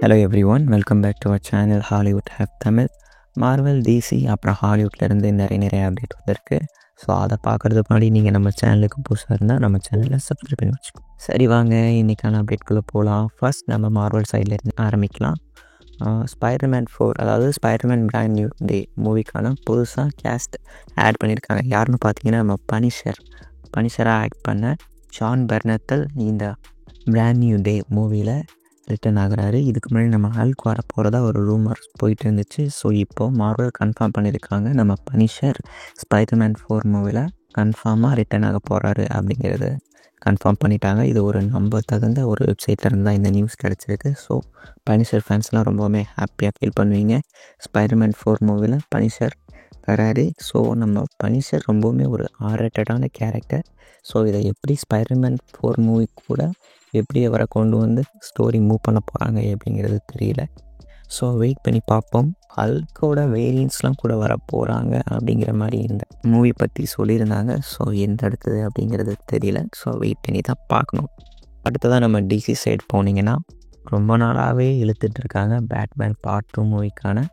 Hello everyone, welcome back to our channel Hollywood have Tamil. Marvel, DC அப்புறம் ஹாலிவுட்லேருந்து நிறைய update வந்திருக்கு. So அதை பார்க்குறதுக்கு முன்னாடி நீங்கள் நம்ம சேனலுக்கு புதுசாக இருந்தால் நம்ம சேனலை சப்ஸ்கிரைப் பண்ணி வச்சுக்கோங்க. சரி வாங்க இன்றைக்கான அப்டேட்குள்ளே போகலாம். ஃபர்ஸ்ட் நம்ம மார்வல் சைட்லேருந்து ஆரம்பிக்கலாம். ஸ்பைடர்மேன் 4, அதாவது ஸ்பைடர்மேன் பிராண்ட் நியூ டே மூவிக்கான புதுசாக கேஸ்ட் ஆட் பண்ணியிருக்காங்க. யாருன்னு பார்த்தீங்கன்னா நம்ம பனிஷராக ஆக்ட் பண்ண ஷான் பெர்னத்தல் இந்த பிராண்ட் நியூ டே மூவியில் ரிட்டன் ஆகிறாரு. இதுக்கு முன்னாடி நம்ம ஹல்க் வர போகிறதா ஒரு ரூமர்ஸ் போயிட்டு இருந்துச்சு. ஸோ இப்போது மார்வல் கன்ஃபார்ம் பண்ணியிருக்காங்க, நம்ம பனிஷர் ஸ்பைடர்மேன் 4 மூவியில் கன்ஃபார்மாக ரிட்டன் ஆக போகிறாரு அப்படிங்கிறது கன்ஃபார்ம் பண்ணிட்டாங்க. இது ஒரு நம்ப தகுந்த ஒரு வெப்சைட்லேருந்து தான் இந்த நியூஸ் கிடச்சிருக்கு. ஸோ பனிஷர் ஃபேன்ஸ்லாம் ரொம்பவுமே ஹாப்பியாக ஃபீல் பண்ணுவீங்க. ஸ்பைடர்மேன் 4 மூவியில் பனிஷர் வராரு. ஸோ நம்ம பனிஷர் ரொம்பவுமே ஒரு ஆர்ரேட்டடான கேரக்டர். ஸோ இதை எப்படி ஸ்பைடர்மேன் 4 மூவி கூட எப்படி அவரை கொண்டு வந்து ஸ்டோரி மூவ் பண்ண போகிறாங்க அப்படிங்கிறது தெரியல. ஸோ வெயிட் பண்ணி பார்ப்போம். ஹல்கோட வேரியன்ட்ஸ்லாம் கூட வர போகிறாங்க அப்படிங்கிற மாதிரி இந்த மூவி பற்றி சொல்லியிருந்தாங்க. ஸோ எந்த இடத்துல அப்படிங்கிறது தெரியல. ஸோ வெயிட் பண்ணி தான் பார்க்கணும். அடுத்ததான் நம்ம டிசி சைடு போனீங்கன்னா ரொம்ப நாளாகவே இழுத்துட்ருக்காங்க பேட்மேன் பார்ட் 2 மூவிக்கான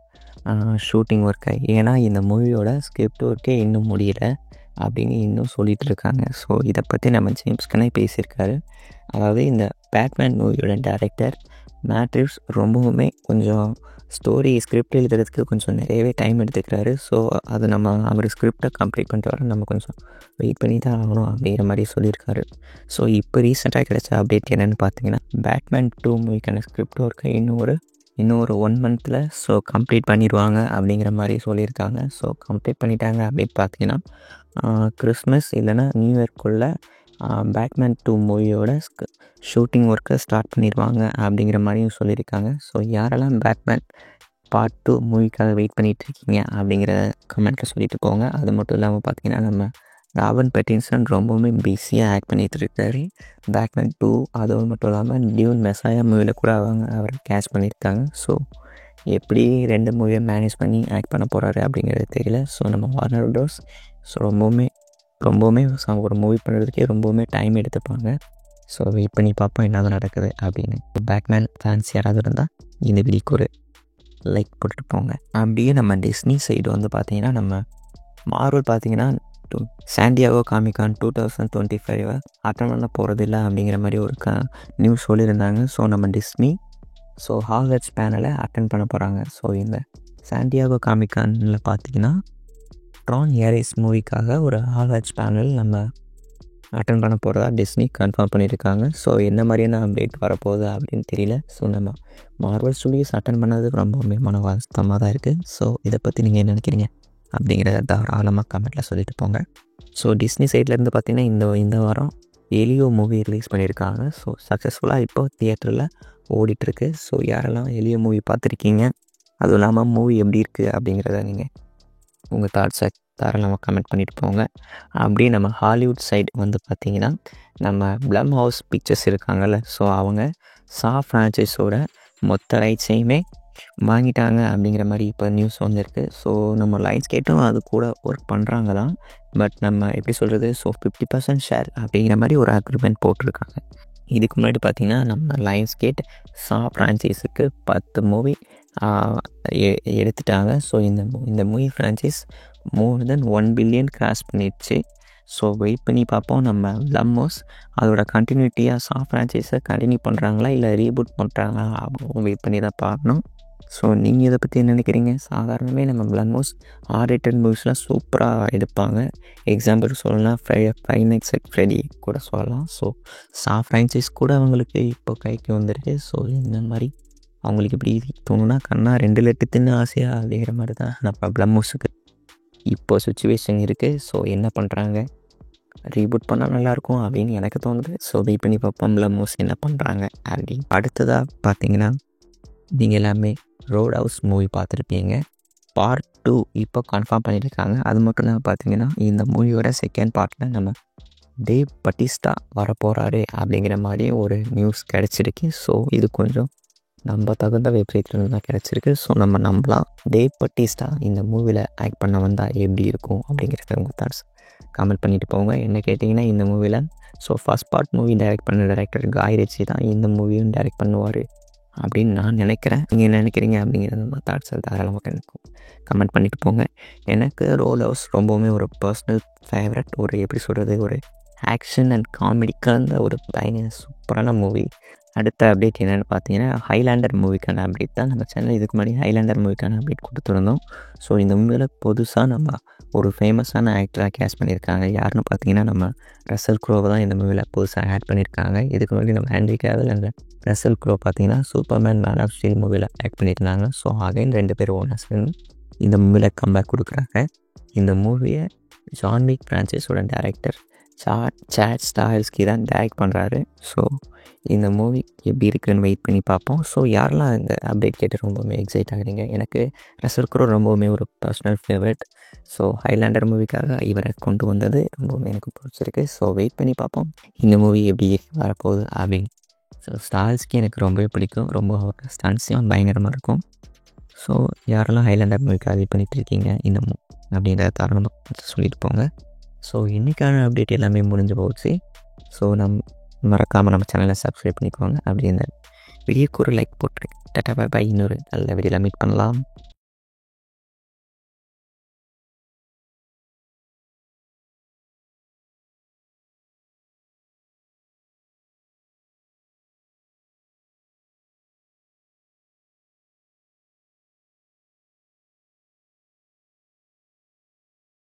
ஷூட்டிங் ஒர்க்கை. ஏன்னா இந்த மூவியோட ஸ்கிரிப்ட் ஒர்க்கே இன்னும் முடியல அப்படின்னு இன்னும் சொல்லிகிட்டு இருக்காங்க. ஸோ இதை பற்றி நம்ம ஜேம்ஸ் கனே பேசியிருக்காரு. அதாவது இந்த பேட்மேன் மூவியோட டைரக்டர் மேட் ரீவ்ஸ் ரொம்பவுமே கொஞ்சம் ஸ்டோரி ஸ்கிரிப்ட் எழுதுறதுக்கு கொஞ்சம் நிறையவே டைம் எடுத்துக்கிறாரு. ஸோ அது நம்ம அவர் ஸ்கிரிப்டை கம்ப்ளீட் பண்ணிட்டு வர நம்ம கொஞ்சம் வெயிட் பண்ணி தான் ஆகணும் அப்படிங்கிற மாதிரி சொல்லியிருக்காரு. ஸோ இப்போ ரீசெண்டாக கிடைச்ச அப்டேட் என்னென்னு பார்த்தீங்கன்னா பேட்மேன் 2 மூவிக்கான ஸ்கிரிப்ட் ஒர்க்கை இன்னும் ஒரு 1 மந்தில் ஸோ கம்ப்ளீட் பண்ணிடுவாங்க அப்படிங்கிற மாதிரி சொல்லியிருக்காங்க. ஸோ கம்ப்ளீட் பண்ணிட்டாங்க அப்படின்னு பார்த்தீங்கன்னா கிறிஸ்மஸ் இல்லைன்னா நியூ இயர்க்குள்ளே பேட்மேன் 2 மூவியோட ஷூட்டிங் ஒர்க்கை ஸ்டார்ட் பண்ணிடுவாங்க அப்படிங்கிற மாதிரியும் சொல்லியிருக்காங்க. ஸோ யாரெல்லாம் பேட்மேன் பார்ட் 2 மூவிக்காக வெயிட் பண்ணிகிட்ருக்கீங்க அப்படிங்கிற கமெண்ட்டில் சொல்லிட்டு போங்க. அது மட்டும் இல்லாமல் பார்த்தீங்கன்னா நம்ம ராபர்ட் பேட்டின்சன் ரொம்பவுமே பிஸியாக ஆக்ட் பண்ணிகிட்டு இருக்காரு பேட்மேன் 2. அதோடு மட்டும் இல்லாமல் டியூன் மெசாயா மூவியில் கூட அவரை கேட்ச் பண்ணியிருக்காங்க. ஸோ எப்படி 2 மூவியை மேனேஜ் பண்ணி ஆக்ட் பண்ண போகிறாரு அப்படிங்கிறது தெரியல. ஸோ நம்ம வார்னர் ப்ரோஸ் ஸோ ரொம்பவுமே ஒரு மூவி பண்ணுறதுக்கே ரொம்பவுமே டைம் எடுத்துப்பாங்க. ஸோ வெயிட் பண்ணி பார்ப்போம் என்ன தான் நடக்குது அப்படின்னு. பேட்மேன் ஃபேன்ஸ் யாராவது இருந்தால் இந்த வீடியோக்கு ஒரு லைக் போட்டுட்டு போங்க. அப்படியே நம்ம டிஸ்னி சைடு வந்து பார்த்திங்கன்னா நம்ம மார்வல் பார்த்திங்கன்னா சாண்டியாகோ காமிகான் 2025 அட்டன் பண்ண போகிறதில்ல அப்படிங்கிற மாதிரி ஒரு நியூஸ் சொல்லியிருந்தாங்க. ஸோ நம்ம டிஸ்னி ஹாகர்ட்ஸ் பேனலை அட்டன் பண்ண போகிறாங்க. ஸோ இந்த சாண்டியாகோ காமிகானில் பார்த்திங்கன்னா ட்ரான் ஏரிஸ் மூவிக்காக ஒரு ஹாகர்ட்ஸ் பேனல் நம்ம அட்டன் பண்ண போகிறதா டிஸ்னி கன்ஃபார்ம் பண்ணியிருக்காங்க. ஸோ என்ன மாதிரியான அப்டேட் வரப்போகுது அப்படின்னு தெரியல. ஸோ நம்ம மார்வல் ஸ்டுடியோஸ் அட்டன் பண்ணது ரொம்பவுமே மனவாஸ்தமாக தான் இருக்குது. ஸோ இதை பற்றி நீங்கள் என்ன நினைக்கிறீங்க அப்படிங்கிறத தாராளமாக கமெண்ட்டில் சொல்லிட்டு போங்க. ஸோ டிஸ்னி சைட்லேருந்து பார்த்திங்கன்னா இந்த வாரம் எலியோ மூவி ரிலீஸ் பண்ணியிருக்காங்க. ஸோ சக்ஸஸ்ஃபுல்லாக இப்போ தியேட்டரில் ஓடிட்டுருக்கு. ஸோ யாரெல்லாம் எலியோ மூவி பார்த்துருக்கீங்க, அதுவும் இல்லாமல் மூவி எப்படி இருக்குது அப்படிங்கிறத நீங்கள் உங்கள் தாட்ஸை தாராளமாக கமெண்ட் பண்ணிட்டு போங்க. அப்படியே நம்ம ஹாலிவுட் சைடு வந்து பார்த்திங்கன்னா நம்ம ப்ளம் ஹவுஸ் பிக்சர்ஸ் இருக்காங்கல்ல, ஸோ அவங்க ஃப்ரான்ச்சைஸோட மொத்த ரைட்ஸையுமே வாங்கிட்டாங்க அப்படிங்கிற மாதிரி இப்போ நியூஸ் வந்துருக்கு. ஸோ நம்ம லைன்ஸ் கேட்டும் அது கூட ஒர்க் பண்ணுறாங்க தான். பட் நம்ம எப்படி சொல்கிறது, 50% ஷேர் அப்படிங்கிற மாதிரி ஒரு அக்ரிமெண்ட் போட்டிருக்காங்க. இதுக்கு முன்னாடி பார்த்திங்கன்னா நம்ம லைன்ஸ் கேட் ஃப்ரான்ச்சைஸுக்கு 10 மூவி எடுத்துட்டாங்க. ஸோ இந்த மூவி ஃப்ரான்ச்சைஸ் மோர் தென் 1 பில்லியன் கிராஸ் பண்ணிடுச்சு. ஸோ வெயிட் பண்ணி பார்ப்போம் நம்ம ப்ளம் ஹவுஸ் அதோட கண்டினியூட்டியாக ஃப்ரான்ச்சைஸை கண்டினியூ பண்ணுறாங்களா இல்லை ரீபூட் பண்ணுறாங்களா அப்படின்னு வெயிட் பண்ணி தான் பார்க்கணும். ஸோ நீங்கள் இதை பற்றி என்ன நினைக்கிறீங்க? சாதாரணமே நம்ம ப்ளம் ஹவுஸ் R-rated மூவிஸ்லாம் சூப்பராக எடுப்பாங்க. எக்ஸாம்பிள் சொல்லலாம் ஃபைவ் நைட்ஸ் அட் ஃப்ரெடி கூட சொல்லலாம். ஸோ ஃப்ரான்ச்சைஸ் கூட அவங்களுக்கு இப்போ கைக்கு வந்துருக்கு. ஸோ இந்த மாதிரி அவங்களுக்கு இப்படி தோணுன்னா கண்ணா 2 லட்டு தின்னு ஆசையாக அப்படிங்கிற மாதிரி தான் நம்ம ப்ளம் ஹவுஸுக்கு இப்போ சுச்சுவேஷன் இருக்குது. ஸோ என்ன பண்ணுறாங்க, ரீபூட் பண்ணால் நல்லாயிருக்கும் அப்படின்னு எனக்கு தோணுது. ஸோ வெயிட் பண்ணி பார்ப்போம் ப்ளம் ஹவுஸ் என்ன பண்ணுறாங்க அப்படின்னு. அடுத்ததாக பார்த்தீங்கன்னா நீங்கள் எல்லாமே ரோட் ஹவுஸ் மூவி பார்த்துருப்பீங்க. பார்ட் 2 இப்போ கன்ஃபார்ம் பண்ணியிருக்காங்க. அது மட்டும் இல்லாமல் பார்த்தீங்கன்னா இந்த மூவியோட செகண்ட் பார்ட்டில் நம்ம டேவ் பட்டிஸ்டா வரப்போகிறாரு அப்படிங்கிற மாதிரி ஒரு நியூஸ் கிடச்சிருக்கு. ஸோ இது கொஞ்சம் நம்ம தகுந்த வெப்சைட்லேருந்து தான் கிடச்சிருக்கு. ஸோ நம்ம நம்பலாம். டேவ் பட்டிஸ்டா இந்த மூவியில் ஆக்ட் பண்ண வந்தால் எப்படி இருக்கும் அப்படிங்கிறத உங்கள் தாட்ஸ் கமெண்ட் பண்ணிட்டு போங்க. என்ன கேட்டிங்கன்னா இந்த மூவியில் ஃபர்ஸ்ட் பார்ட் மூவி டைரக்ட் பண்ண டைரக்டர் காய் ரிச்சி தான் இந்த மூவியும் டைரக்ட் பண்ணுவார் அப்படின்னு நான் நினைக்கிறேன். நீங்கள் என்ன நினைக்கிறீங்க அப்படிங்கிறது நம்ம தாட்ஸை தாராளமாக கமெண்ட் பண்ணிட்டு போங்க. எனக்கு ரோல் ஹவுஸ் ரொம்பவுமே ஒரு பர்சனல் ஃபேவரட். ஒரு எப்படி சொல்கிறது, ஒரு ஆக்ஷன் அண்ட் காமெடி கலந்த ஒரு பயங்கர சூப்பரான மூவி. அடுத்த அப்டேட் என்னென்னு பார்த்தீங்கன்னா, ஹைலாண்டர் மூவிக்கான அப்டேட் தான். நம்ம சேனல் இதுக்கு முன்னாடி ஹைலாண்டர் மூவிக்கான அப்டேட் கொடுத்துருந்தோம். ஸோ இந்த மூவியில் புதுசாக நம்ம ஒரு ஃபேமஸான ஆக்டராக கேஸ்ட் பண்ணியிருக்காங்க. யாருன்னு பார்த்தீங்கன்னா, நம்ம ரசல் க்ரோவை தான் இந்த மூவியில் புதுசாக ஆட் பண்ணியிருக்காங்க. இதுக்கு முன்னாடி நம்ம ஹென்ரி கேவில் அந்த ரசல் க்ரோ பார்த்தீங்கன்னா சூப்பர்மேன் மேன் ஆஃப் ஸ்டீல் மூவியில் ஆக்ட் பண்ணியிருந்தாங்க. ஸோ அகைன் 2 பேர் ஒன்றா சேர்ந்து இந்த மூவியில் கம்பேக் கொடுக்குறாங்க. இந்த மூவியை ஜான் விக் ஃப்ரான்ச்சைஸோட டேரக்டர் சாட் ஸ்டாஹெல்ஸ்கி தான் டைரக்ட் பண்ணுறாரு. ஸோ இந்த மூவி எப்படி இருக்குன்னு வெயிட் பண்ணி பார்ப்போம். ஸோ யாரெல்லாம் இந்த அப்டேட் கேட்டு ரொம்பவுமே எக்ஸைட் ஆகுறீங்க? எனக்கு ரசல் க்ரோ ரொம்பவுமே ஒரு பர்சனல் ஃபேவரட். ஸோ ஹைலாண்டர் மூவிக்காக இவரை கொண்டு வந்தது ரொம்பவுமே எனக்கு பிடிச்சிருக்கு. ஸோ வெயிட் பண்ணி பார்ப்போம் இந்த மூவி எப்படி வரப்போகுது அப்படின்னு. ஸோ ஸ்டாஹெல்ஸ்கி எனக்கு ரொம்பவே பிடிக்கும். ரொம்ப ஸ்டான்ஸையும் பயங்கரமாக இருக்கும். ஸோ யாரெல்லாம் ஹைலாண்டர் மூவிக்காக வெயிட் பண்ணிகிட்டு இருக்கீங்க இன்னமும் அப்படின்றத தாராளமாக சொல்லிட்டு போங்க. ஸோ இன்றைக்கான அப்டேட் எல்லாமே முடிஞ்சு போச்சு. ஸோ மறக்காமல் நம்ம சேனலை சப்ஸ்கிரைப் பண்ணிக்கோங்க. அப்படி இந்த வீடியோக்கு ஒரு லைக் போட்டுருக்கேன். Tata bye. இன்னொரு நல்ல வீடியோவில் மீட் பண்ணலாம்.